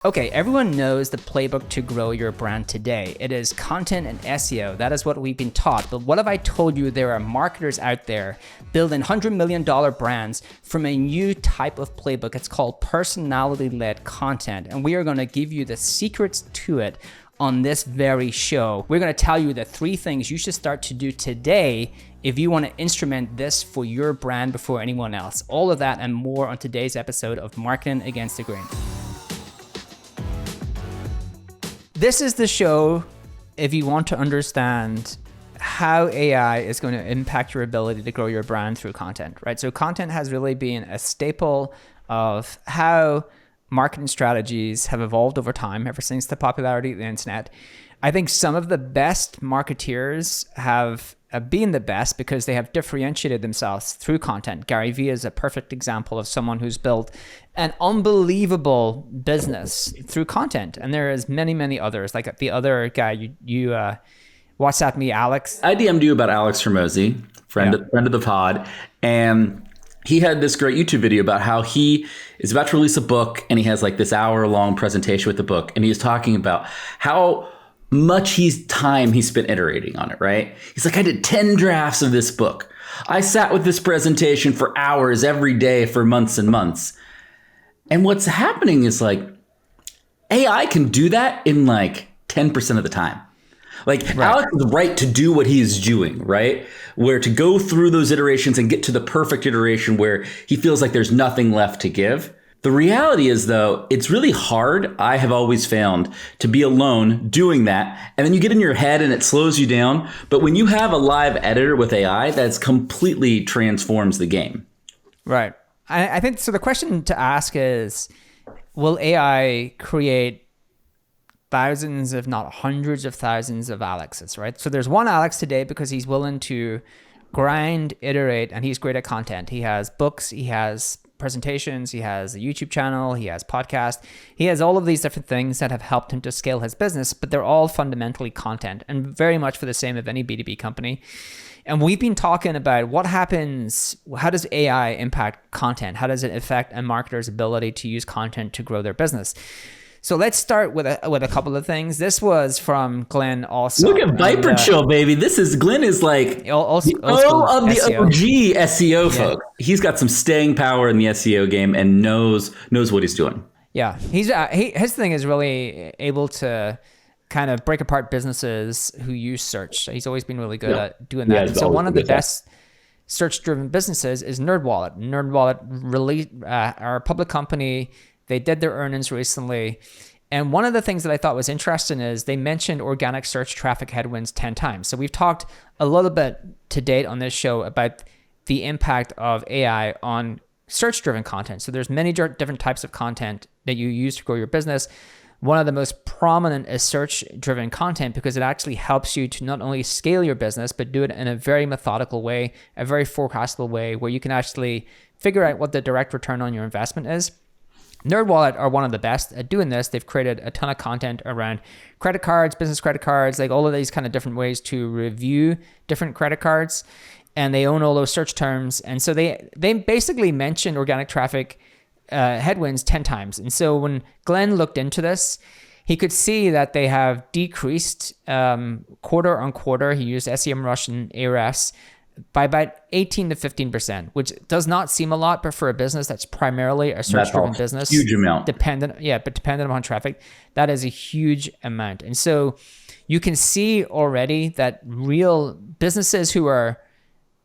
Okay, everyone knows the playbook to grow your brand today. It is content and SEO. That is what we've been taught. But what if I told you there are marketers out there building $100 million brands from a new type of playbook? It's called personality-led content. And we are going to give you the secrets to it on this very show. We're going to tell you the 3 things you should start to do today if you want to instrument this for your brand before anyone else. All of that and more on today's episode of Marketing Against the Grain. This is the show if you want to understand how AI is going to impact your ability to grow your brand through content, right? So content has really been a staple of how marketing strategies have evolved over time, ever since the popularity of the internet. I think some of the best marketeers have been the best because they have differentiated themselves through content. Gary Vee is a perfect example of someone who's built an unbelievable business through content. And there is many, many others. Like the other guy, you WhatsApp me, Alex. I DM'd you about Alex Hormozi, friend of the pod. And he had this great YouTube video about how he is about to release a book and he has like this hour-long presentation with the book. And he's talking about how much time he spent iterating on it, right? He's like, I did 10 drafts of this book. I sat with this presentation for hours every day for months and months. And what's happening is like, AI can do that in like 10% of the time. Like right. Alex is right to do what he is doing, right? Where to go through those iterations and get to the perfect iteration where he feels like there's nothing left to give. The reality is, though, it's really hard, I have always found, to be alone doing that. And then you get in your head and it slows you down. But when you have a live editor with AI, that's completely transforms the game. Right. I think so. The question to ask is, will AI create thousands, if not hundreds of thousands of Alexes, right? So there's one Alex today because he's willing to grind, iterate, and he's great at content. He has books, he has presentations, he has a YouTube channel, he has podcast, he has all of these different things that have helped him to scale his business, but they're all fundamentally content and very much for the same of any B2B company. And we've been talking about what happens, how does AI impact content? How does it affect a marketer's ability to use content to grow their business? So let's start with a couple of things. This was from Glenn also. Look at Viper Chill, baby. Glenn is like the O of the SEO. OG SEO folks. He's got some staying power in the SEO game and knows what he's doing. Yeah, his thing is really able to kind of break apart businesses who use search. He's always been really good at doing that. So one of the best search-driven businesses is NerdWallet. NerdWallet really are a public company. They did their earnings recently. And one of the things that I thought was interesting is they mentioned organic search traffic headwinds 10 times. So we've talked a little bit to date on this show about the impact of AI on search-driven content. So there's many different types of content that you use to grow your business. One of the most prominent is search-driven content because it actually helps you to not only scale your business, but do it in a very methodical way, a very forecastable way where you can actually figure out what the direct return on your investment is. NerdWallet are one of the best at doing this. They've created a ton of content around credit cards, business credit cards, like all of these kind of different ways to review different credit cards. And they own all those search terms. And so they basically mentioned organic traffic headwinds 10 times. And so when Glenn looked into this, he could see that they have decreased quarter on quarter. He used SEMrush and Ahrefs by about 18 to 15%, which does not seem a lot, but for a business that's primarily a search-driven business, huge amount. Dependent upon traffic, that is a huge amount. And so you can see already that real businesses who are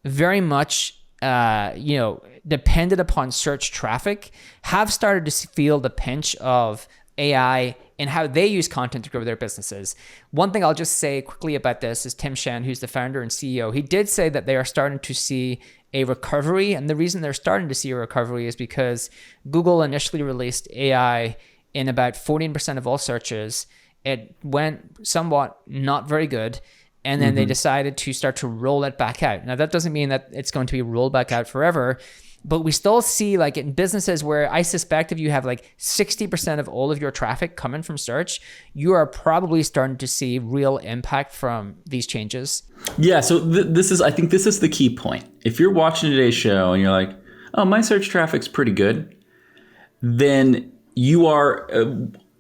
very much, dependent upon search traffic have started to feel the pinch of AI and how they use content to grow their businesses. One thing I'll just say quickly about this is Tim Shen, who's the founder and CEO, he did say that they are starting to see a recovery. And the reason they're starting to see a recovery is because Google initially released AI in about 14% of all searches. It went somewhat not very good. And then they decided to start to roll it back out. Now, that doesn't mean that it's going to be rolled back out forever, but we still see like in businesses where I suspect if you have like 60% of all of your traffic coming from search, you are probably starting to see real impact from these changes. Yeah. So I think this is the key point. If you're watching today's show and you're like, oh, my search traffic's pretty good, then you are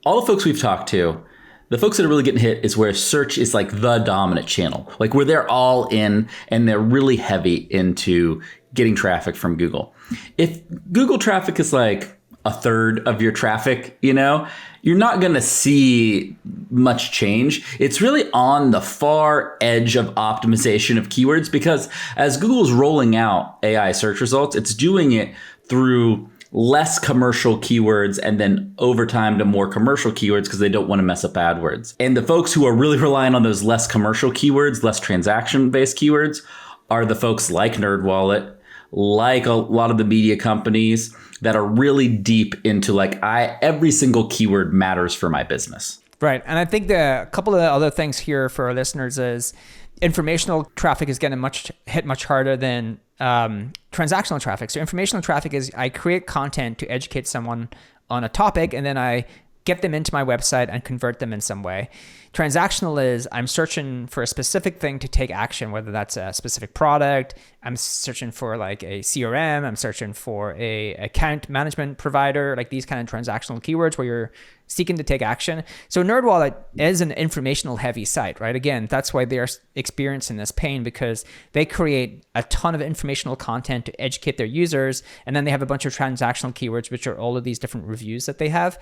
all the folks we've talked to, the folks that are really getting hit is where search is like the dominant channel, like where they're all in and they're really heavy into getting traffic from Google. If Google traffic is like a third of your traffic, you know, you're not going to see much change. It's really on the far edge of optimization of keywords, because as Google's rolling out AI search results, it's doing it through less commercial keywords and then over time to more commercial keywords because they don't want to mess up AdWords. And the folks who are really relying on those less commercial keywords, less transaction-based keywords, are the folks like NerdWallet, like a lot of the media companies that are really deep into like, every single keyword matters for my business. Right. And I think a couple of the other things here for our listeners is informational traffic is getting hit much harder than transactional traffic. So informational traffic is I create content to educate someone on a topic, and then I get them into my website and convert them in some way. Transactional is I'm searching for a specific thing to take action, whether that's a specific product, I'm searching for like a CRM, I'm searching for a account management provider, like these kind of transactional keywords where you're seeking to take action. So NerdWallet is an informational heavy site, right? Again, that's why they're experiencing this pain, because they create a ton of informational content to educate their users. And then they have a bunch of transactional keywords, which are all of these different reviews that they have.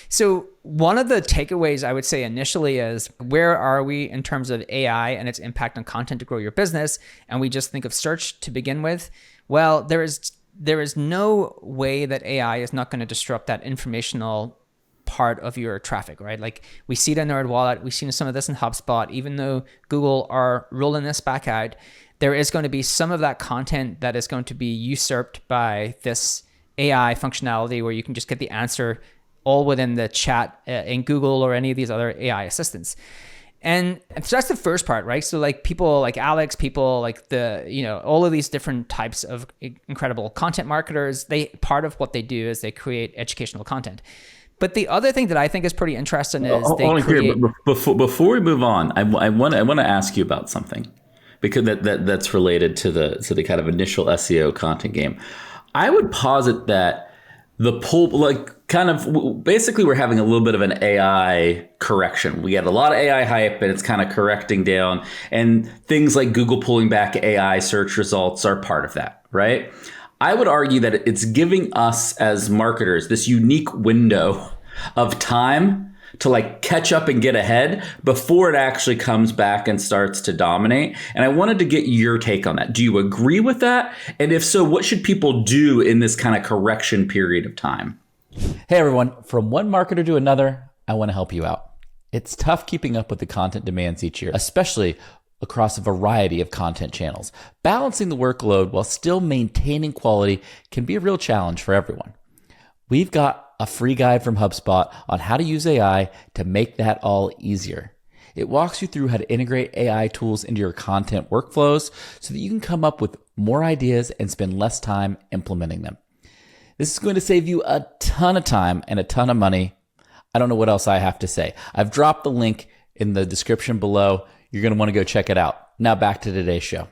So one of the takeaways I would say initially is, where are we in terms of AI and its impact on content to grow your business? And we just think of search to begin with. Well, there is no way that AI is not going to disrupt that informational part of your traffic, right? Like we see it in NerdWallet, we've seen some of this in HubSpot. Even though Google are rolling this back out, there is going to be some of that content that is going to be usurped by this AI functionality where you can just get the answer all within the chat in Google or any of these other AI assistants. And so that's the first part, right? So like people like Alex, people like all of these different types of incredible content marketers, part of what they do is they create educational content. But the other thing that I think is pretty interesting is before we move on, I want to ask you about something, because that's related to the kind of initial SEO content game. I would posit that the pull, like kind of basically we're having a little bit of an AI correction. We get a lot of AI hype and it's kind of correcting down, and things like Google pulling back AI search results are part of that, right? I would argue that it's giving us as marketers this unique window of time to like catch up and get ahead before it actually comes back and starts to dominate. And I wanted to get your take on that. Do you agree with that? And if so, what should people do in this kind of correction period of time? Hey everyone, from one marketer to another, I want to help you out. It's tough keeping up with the content demands each year, especially across a variety of content channels. Balancing the workload while still maintaining quality can be a real challenge for everyone. We've got a free guide from HubSpot on how to use AI to make that all easier. It walks you through how to integrate AI tools into your content workflows so that you can come up with more ideas and spend less time implementing them. This is going to save you a ton of time and a ton of money. I don't know what else I have to say. I've dropped the link in the description below. You're going to want to go check it out. Now back to today's show.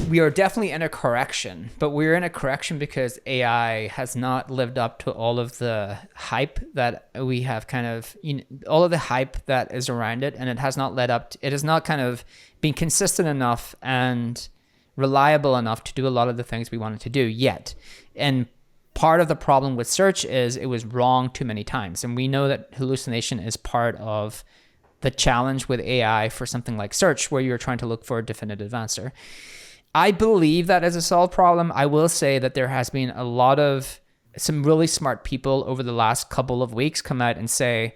We are definitely in a correction, but we're in a correction because AI has not lived up to all of the hype that we have all of the hype that is around it. And it has not it has not kind of been consistent enough and reliable enough to do a lot of the things we wanted to do yet. And part of the problem with search is it was wrong too many times. And we know that hallucination is part of the challenge with AI for something like search, where you're trying to look for a definitive answer. I believe that is a solved problem. I will say that there has been a lot of some really smart people over the last couple of weeks come out and say,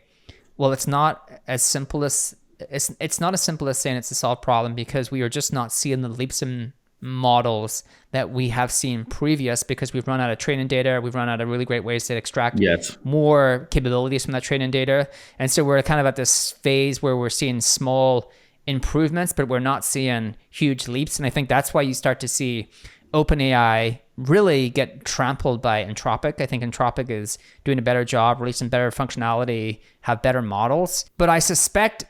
well, it's not as simple as saying it's a solved problem, because we are just not seeing the leaps in models that we have seen previous, because we've run out of training data. We've run out of really great ways to extract more capabilities from that training data. And so we're kind of at this phase where we're seeing small improvements, but we're not seeing huge leaps. And I think that's why you start to see OpenAI really get trampled by Entropic. I think Entropic is doing a better job, releasing better functionality, have better models. But I suspect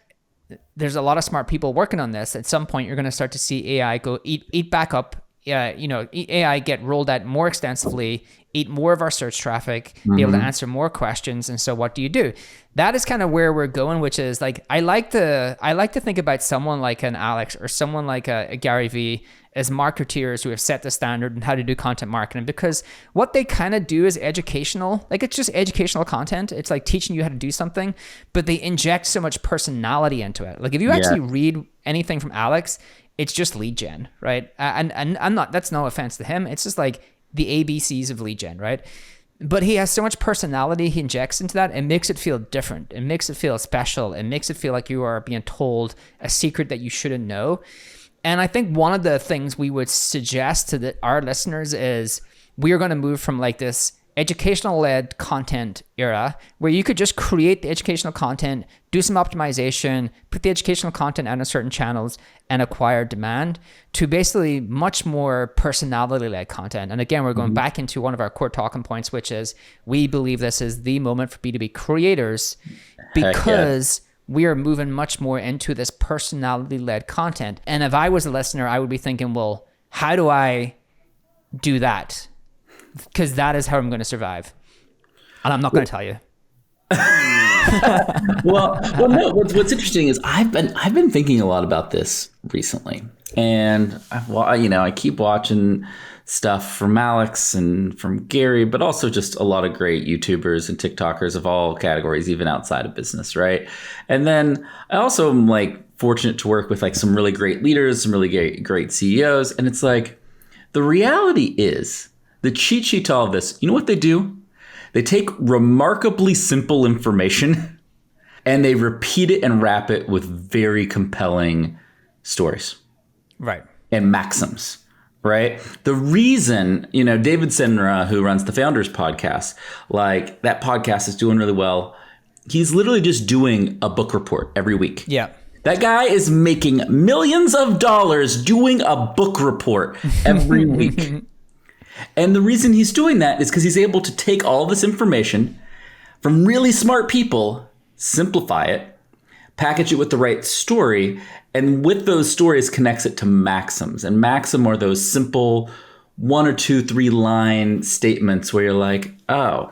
there's a lot of smart people working on this. At some point, you're going to start to see AI go eat back up. AI get rolled out more extensively eat more of our search traffic, be able to answer more questions. And so what do you do? That is kind of where we're going, which is like, I like to think about someone like an Alex or someone like a Gary Vee as marketeers who have set the standard and how to do content marketing, because what they kind of do is educational. Like, it's just educational content. It's like teaching you how to do something, but they inject so much personality into it. Like, if you actually read anything from Alex, it's just lead gen, right? And I'm not, that's no offense to him. It's just like the ABCs of lead gen, right? But he has so much personality he injects into that. It makes it feel different. It makes it feel special. It makes it feel like you are being told a secret that you shouldn't know. And I think one of the things we would suggest to our listeners is we are going to move from like this educational-led content era where you could just create the educational content, do some optimization, put the educational content out on certain channels and acquire demand, to basically much more personality-led content. And again, we're going back into one of our core talking points, which is we believe this is the moment for B2B creators because we are moving much more into this personality-led content. And if I was a listener, I would be thinking, well, how do I do that? Because that is how I'm going to survive. And I'm not going to tell you. well, no. What's interesting is I've been thinking a lot about this recently, and I keep watching stuff from Alex and from Gary, but also just a lot of great YouTubers and TikTokers of all categories, even outside of business, right? And then I also am like fortunate to work with like some really great leaders, some really great CEOs, and it's like the reality is the cheat sheet to all of this. You know what they do? They take remarkably simple information and they repeat it and wrap it with very compelling stories. Right. And maxims, right? The reason, David Senra, who runs the Founders podcast, like that podcast is doing really well. He's literally just doing a book report every week. Yeah. That guy is making millions of dollars doing a book report every week. And the reason he's doing that is because he's able to take all this information from really smart people, simplify it, package it with the right story, and with those stories connects it to maxims. And maxim are those simple 1 or 2, 3 line statements where you're like, oh,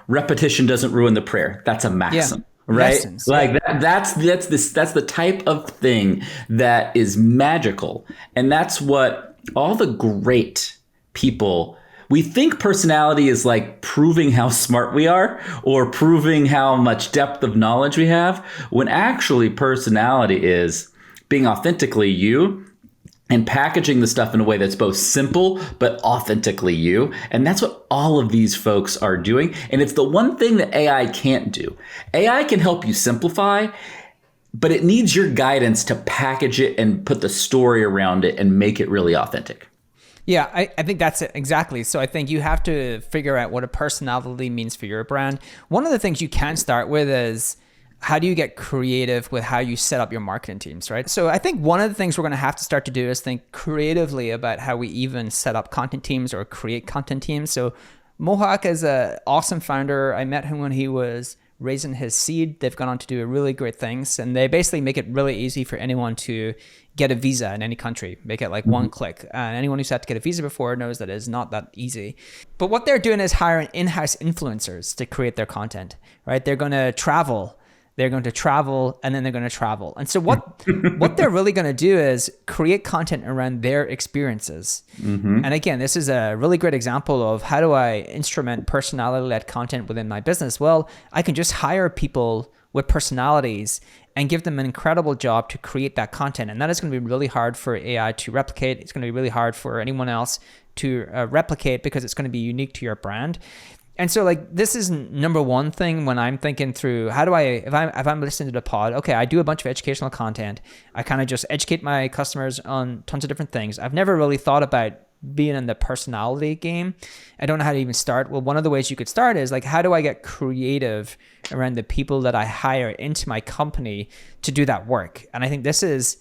repetition doesn't ruin the prayer. That's a maxim. Yeah. Right? Lessons, that's the type of thing that is magical. And that's what all the great people, we think personality is like proving how smart we are or proving how much depth of knowledge we have, when actually personality is being authentically you and packaging the stuff in a way that's both simple but authentically you. And that's what all of these folks are doing. And it's the one thing that AI can't do. AI can help you simplify, but it needs your guidance to package it and put the story around it and make it really authentic. Yeah, I think that's it. Exactly. So I think you have to figure out what a personality means for your brand. One of the things you can start with is how do you get creative with how you set up your marketing teams, right? So I think one of the things we're going to have to start to do is think creatively about how we even set up content teams or create content teams. So Mohawk is an awesome founder. I met him when he was raising his seed. They've gone on to do really great things, and they basically make it really easy for anyone to get a visa in any country. Make it like one click. And anyone who's had to get a visa before knows that it's not that easy. But what they're doing is hiring in-house influencers to create their content, right? They're going to travel. They're going to travel, and then they're going to travel. And so what they're really going to do is create content around their experiences. And again, this is a really great example of how do I instrument personality-led content within my business? Well, I can just hire people with personalities and give them an incredible job to create that content. And that is going to be really hard for AI to replicate. It's going to be really hard for anyone else to replicate because it's going to be unique to your brand. And so like this is number one thing when I'm thinking through how do I, if I'm listening to the pod, okay, I do a bunch of educational content. I kind of just educate my customers on tons of different things. I've never really thought about being in the personality game. I don't know how to even start. Well, one of the ways you could start is like, how do I get creative around the people that I hire into my company to do that work? And I think this is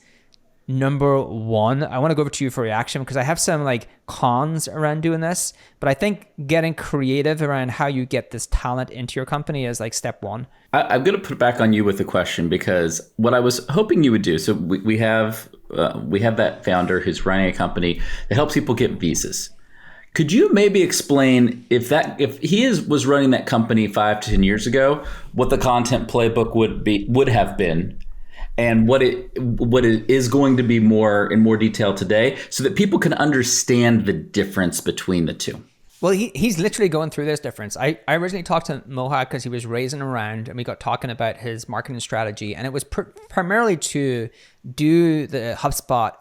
number one. I want to go over to you for reaction because I have some like cons around doing this, but I think getting creative around how you get this talent into your company is like step one. I'm going to put it back on you with a question because what I was hoping you would do. So we have that founder who's running a company that helps people get visas. Could you maybe explain if was running that company 5 to 10 years ago, what the content playbook would have been, and what it is going to be in more detail today, so that people can understand the difference between the two? Well, he's literally going through this difference. I originally talked to Mohawk because he was raising around, and we got talking about his marketing strategy, and it was primarily to do the HubSpot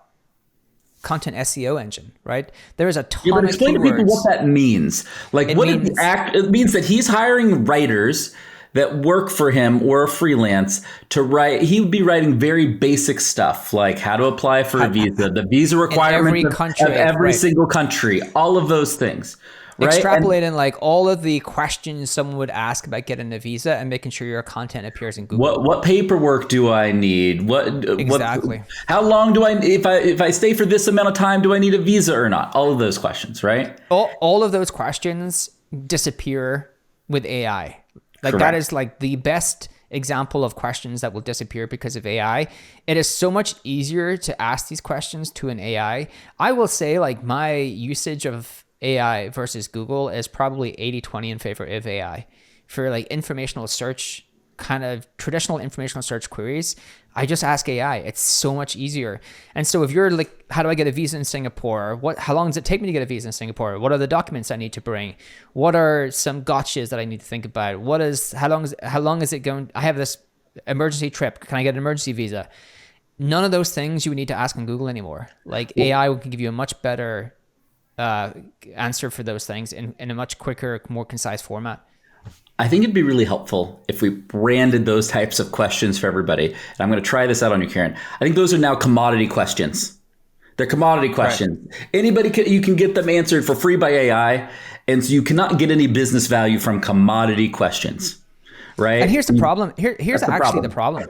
content SEO engine, right? There is a ton of keywords. Explain to people what that means. Like, it means that he's hiring writers that work for him or a freelance to write. He would be writing very basic stuff like how to apply for a visa, the visa requirements of every single country, all of those things. Right? Extrapolating like all of the questions someone would ask about getting a visa and making sure your content appears in Google. What paperwork do I need? Exactly. How long do if I stay for this amount of time, do I need a visa or not? All of those questions, right? All of those questions disappear with AI. Like Correct. That is like the best example of questions that will disappear because of AI. It is so much easier to ask these questions to an AI. I will say like my usage of AI versus Google is probably 80-20 in favor of AI. For like informational search, kind of traditional informational search queries, I just ask AI. It's so much easier. And so if you're like, how do I get a visa in Singapore? How long does it take me to get a visa in Singapore? What are the documents I need to bring? What are some gotchas that I need to think about? How long is it going? I have this emergency trip. Can I get an emergency visa? None of those things you would need to ask on Google anymore. Like AI can give you a much better answer for those things in a much quicker, more concise format. I think it'd be really helpful if we branded those types of questions for everybody. And I'm going to try this out on you, Kieran. I think those are now commodity questions. They're commodity questions. Right. You can get them answered for free by AI. And so you cannot get any business value from commodity questions, right? And here's the problem. Here's actually the problem.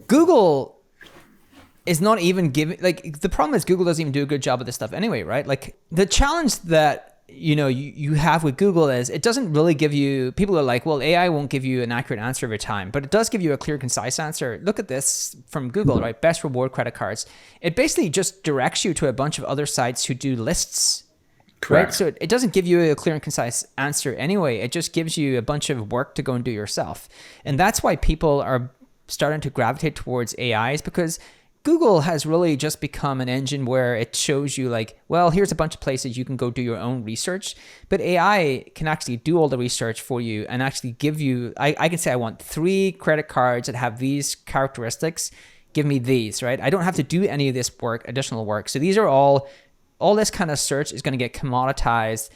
Google is not even giving, like, the problem is Google doesn't even do a good job of this stuff anyway, right? Like the challenge that, you have with Google is it doesn't really give you, people are like, well, AI won't give you an accurate answer every time, but it does give you a clear, concise answer. Look at this from Google, right? Best reward credit cards. It basically just directs you to a bunch of other sites who do lists. Correct. Right? So it doesn't give you a clear and concise answer anyway. It just gives you a bunch of work to go and do yourself. And that's why people are starting to gravitate towards AIs, because Google has really just become an engine where it shows you like, well, here's a bunch of places you can go do your own research, but AI can actually do all the research for you and actually give you, I can say I want 3 credit cards that have these characteristics. Give me these, right? I don't have to do any of this additional work. So these are all this kind of search is going to get commoditized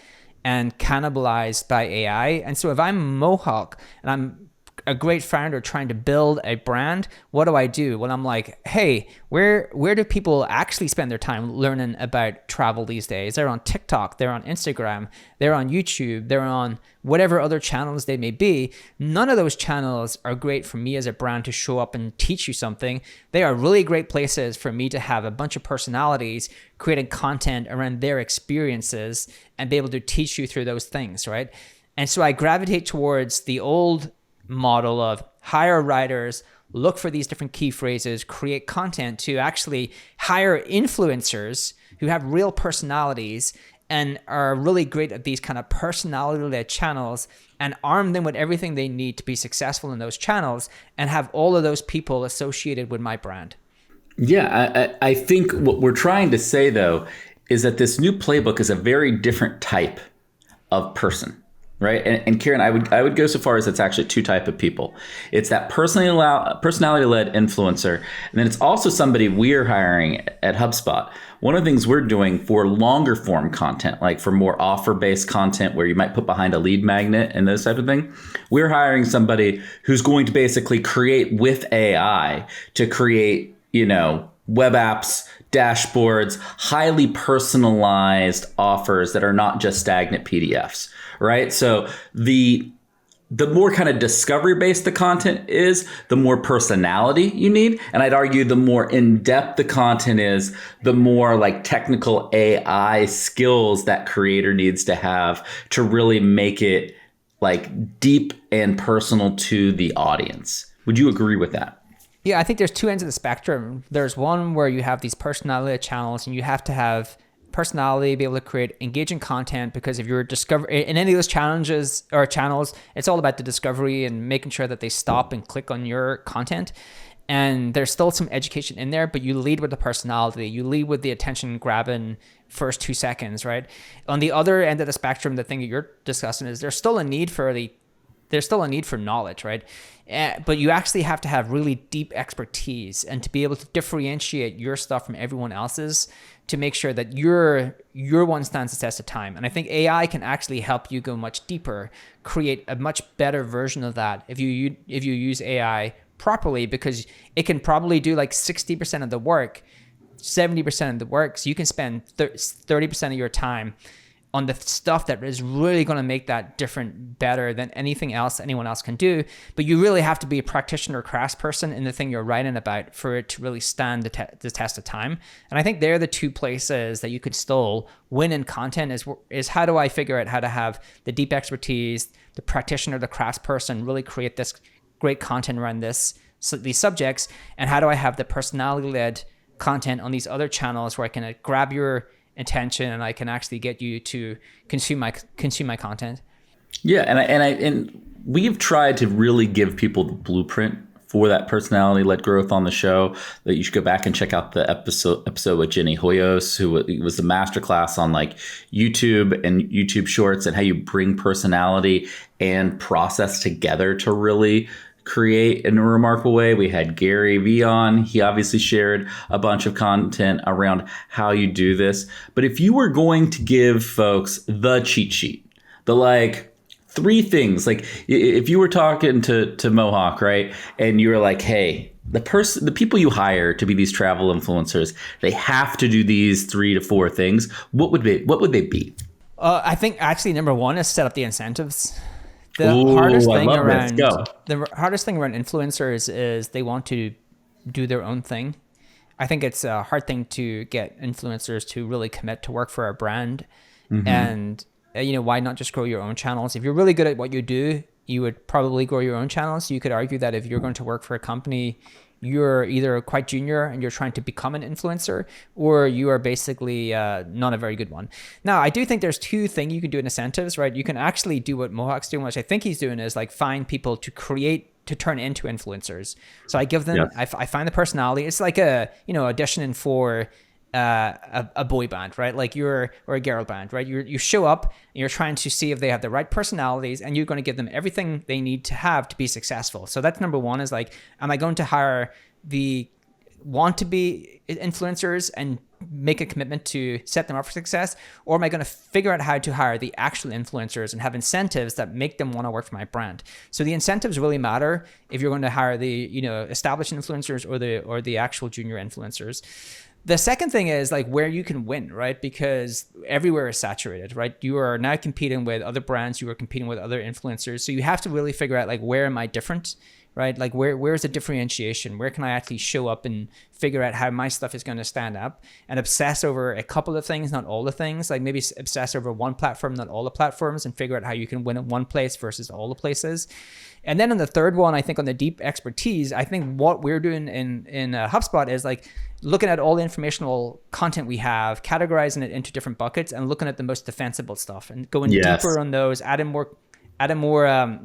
and cannibalized by AI. And so if I'm Mohawk and I'm a great founder trying to build a brand, what do I do? Well, I'm like, hey, where do people actually spend their time learning about travel these days? They're on TikTok, they're on Instagram, they're on YouTube, they're on whatever other channels they may be. None of those channels are great for me as a brand to show up and teach you something. They are really great places for me to have a bunch of personalities creating content around their experiences and be able to teach you through those things, right? And so I gravitate towards the old model of hire writers, look for these different key phrases, create content, to actually hire influencers who have real personalities and are really great at these kind of personality-led channels, and arm them with everything they need to be successful in those channels, and have all of those people associated with my brand. Yeah, I think what we're trying to say, though, is that this new playbook is a very different type of person. Right. And Kieran, I would go so far as it's actually 2 types of people. It's that personality-led influencer. And then it's also somebody we're hiring at HubSpot. One of the things we're doing for longer form content, like for more offer-based content where you might put behind a lead magnet and those type of things, we're hiring somebody who's going to basically create with AI to create, web apps, dashboards, highly personalized offers that are not just stagnant PDFs. Right. So the more kind of discovery based the content is, the more personality you need. And I'd argue the more in depth the content is, the more like technical AI skills that creator needs to have to really make it like deep and personal to the audience. Would you agree with that? Yeah, I think there's 2 ends of the spectrum. There's one where you have these personality channels and you have to have personality, be able to create engaging content, because if you're in any of those challenges or channels, it's all about the discovery and making sure that they stop and click on your content. And there's still some education in there, but you lead with the personality, you lead with the attention grabbing first 2 seconds, right? On the other end of the spectrum, the thing that you're discussing is there's still a need for knowledge, right? But you actually have to have really deep expertise and to be able to differentiate your stuff from everyone else's to make sure that your one stands the test of time. And I think AI can actually help you go much deeper, create a much better version of that if you use AI properly, because it can probably do like 60% of the work, 70% of the work. So you can spend 30% of your time on the stuff that is really going to make that different, better than anything else anyone else can do. But you really have to be a practitioner or craftsperson in the thing you're writing about for it to really stand the test of time. And I think they're the two places that you could still win in content is how do I figure out how to have the deep expertise, the practitioner, the craftsperson really create this great content around these subjects, and how do I have the personality-led content on these other channels where I can grab your attention and I can actually get you to consume my content. Yeah, and we've tried to really give people the blueprint for that personality-led growth on the show. That you should go back and check out the episode with Jenny Hoyos, who was a masterclass on like YouTube and YouTube Shorts and how you bring personality and process together to really create in a remarkable way. We had Gary Vee on. He obviously shared a bunch of content around how you do this. But if you were going to give folks the cheat sheet, the like 3 things, like if you were talking to Mohawk, right, and you were like, hey, the people you hire to be these travel influencers, they have to do these 3 to 4 things, what would they be? I think actually number 1 is set up the incentives. The hardest thing around influencers is they want to do their own thing. I think it's a hard thing to get influencers to really commit to work for a brand. Mm-hmm. And why not just grow your own channels? If you're really good at what you do, you would probably grow your own channels. You could argue that if you're going to work for a company, you're either quite junior and you're trying to become an influencer, or you are basically not a very good one. Now, I do think there's 2 things you can do in incentives, right? You can actually do what Mohawk's doing, which I think he's doing, is like find people to turn into influencers. So I give them, yes. I find the personality. It's like auditioning for a boy band, right? Like or a girl band, right? You show up and you're trying to see if they have the right personalities, and you're going to give them everything they need to have to be successful. So that's number 1, is like, am I going to hire the want to be influencers and make a commitment to set them up for success, or am I going to figure out how to hire the actual influencers and have incentives that make them want to work for my brand? So the incentives really matter if you're going to hire the established influencers or the actual junior influencers. The second thing is like where you can win, right? Because everywhere is saturated, right? You are now competing with other brands, you are competing with other influencers. So you have to really figure out like, where am I different, right? Like where's the differentiation? Where can I actually show up and figure out how my stuff is going to stand up, and obsess over a couple of things, not all the things. Like maybe obsess over one platform, not all the platforms, and figure out how you can win in one place versus all the places. And then on the third one, I think on the deep expertise, I think what we're doing in HubSpot is like looking at all the informational content we have, categorizing it into different buckets, and looking at the most defensible stuff and going deeper on those, adding more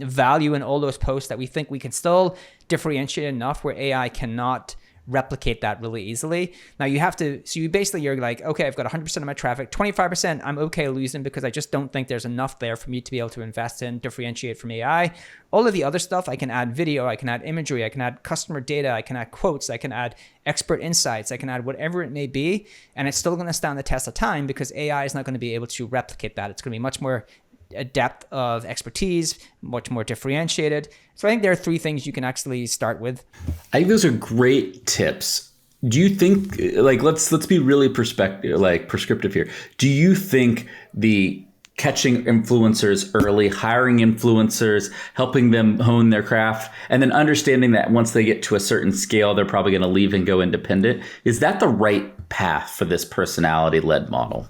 value in all those posts that we think we can still differentiate enough where AI cannot replicate that really easily. Now you're like, okay, I've got 100% of my traffic, 25% I'm okay losing because I just don't think there's enough there for me to be able to invest in, differentiate from AI. All of the other stuff, I can add video, I can add imagery, I can add customer data, I can add quotes, I can add expert insights, I can add whatever it may be, and it's still going to stand the test of time because AI is not going to be able to replicate that. It's going to be much more a depth of expertise, much more differentiated. So I think there are 3 things you can actually start with. I think those are great tips. Do you think, like, let's be really prescriptive here. Do you think the catching influencers early, hiring influencers, helping them hone their craft, and then understanding that once they get to a certain scale, they're probably going to leave and go independent, is that the right path for this personality-led model?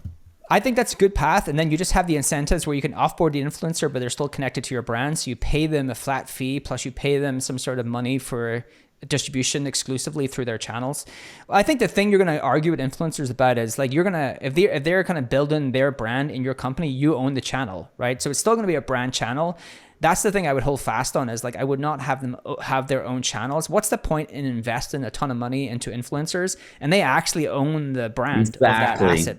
I think that's a good path. And then you just have the incentives where you can offboard the influencer, but they're still connected to your brand. So you pay them a flat fee, plus you pay them some sort of money for distribution exclusively through their channels. I think the thing you're going to argue with influencers about is like, if they're kind of building their brand in your company, you own the channel, right? So it's still going to be a brand channel. That's the thing I would hold fast on, is like, I would not have them have their own channels. What's the point in investing a ton of money into influencers and they actually own the brand of that asset?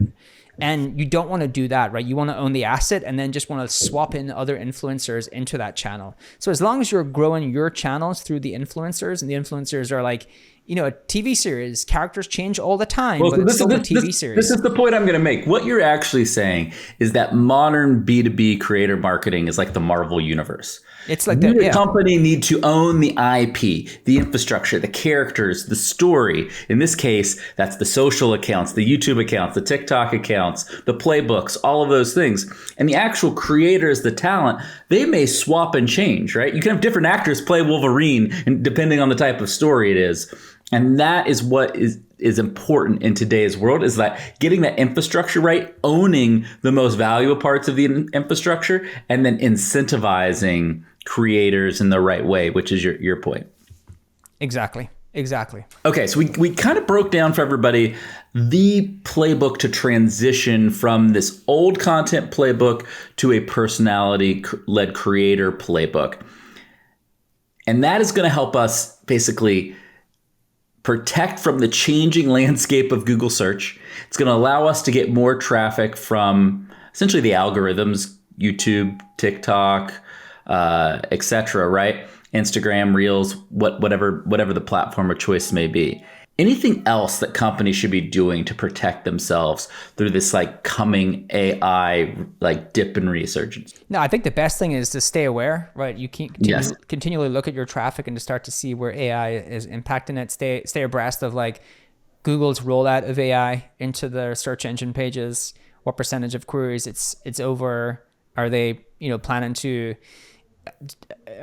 And you don't want to do that, right? You want to own the asset and then just want to swap in other influencers into that channel. So as long as you're growing your channels through the influencers, and the influencers are like, a TV series, characters change all the time, but it's still a TV series. This is the point I'm going to make. What you're actually saying is that modern B2B creator marketing is like the Marvel universe. It's like the company need to own the IP, the infrastructure, the characters, the story. In this case, that's the social accounts, the YouTube accounts, the TikTok accounts, the playbooks, all of those things. And the actual creators, the talent, they may swap and change, right? You can have different actors play Wolverine, and depending on the type of story it is. And that is what is important in today's world, is that getting that infrastructure right, owning the most valuable parts of the infrastructure, and then incentivizing creators in the right way, which is your point. Exactly. Okay, so we kind of broke down for everybody the playbook to transition from this old content playbook to a personality-led creator playbook. And that is going to help us basically protect from the changing landscape of Google search. It's going to allow us to get more traffic from essentially the algorithms, YouTube, TikTok, etc., right? Instagram, Reels, whatever the platform of choice may be. Anything else that companies should be doing to protect themselves through this like coming AI like dip in resurgence? No, I think the best thing is to stay aware, right? You can't continually look at your traffic and to start to see where AI is impacting it. Stay abreast of like Google's rollout of AI into their search engine pages. What percentage of queries it's over? Are they planning to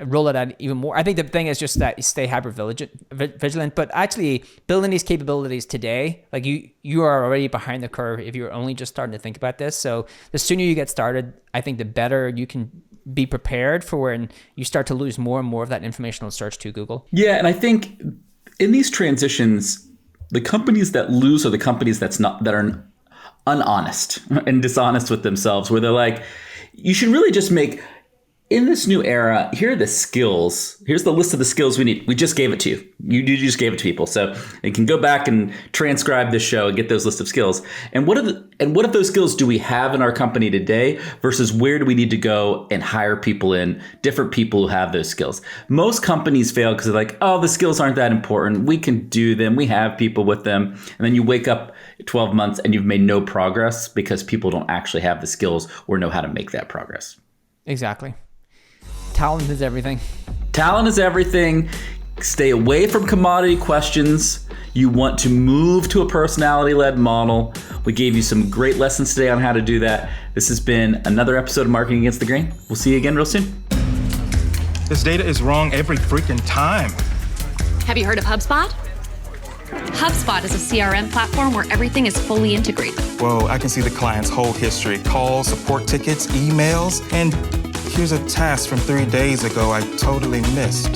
roll it out even more? I think the thing is just that you stay hyper vigilant, but actually building these capabilities today, like you are already behind the curve if you're only just starting to think about this. So the sooner you get started, I think the better you can be prepared for when you start to lose more and more of that informational search to Google. Yeah, and I think in these transitions, the companies that lose are the companies that are unhonest and dishonest with themselves, where they're like, you should really just make, in this new era, here are the skills. Here's the list of the skills we need. We just gave it to you. You just gave it to people. So you can go back and transcribe this show and get those list of skills. And what of those skills do we have in our company today versus where do we need to go and hire people in, different people who have those skills? Most companies fail because they're like, oh, the skills aren't that important. We can do them. We have people with them. And then you wake up 12 months and you've made no progress because people don't actually have the skills or know how to make that progress. Exactly. Talent is everything. Talent is everything. Stay away from commodity questions. You want to move to a personality-led model. We gave you some great lessons today on how to do that. This has been another episode of Marketing Against the Grain. We'll see you again real soon. This data is wrong every freaking time. Have you heard of HubSpot? HubSpot is a CRM platform where everything is fully integrated. Whoa, I can see the client's whole history, calls, support tickets, emails, and here's a task from 3 days ago I totally missed.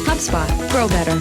HubSpot. Grow better.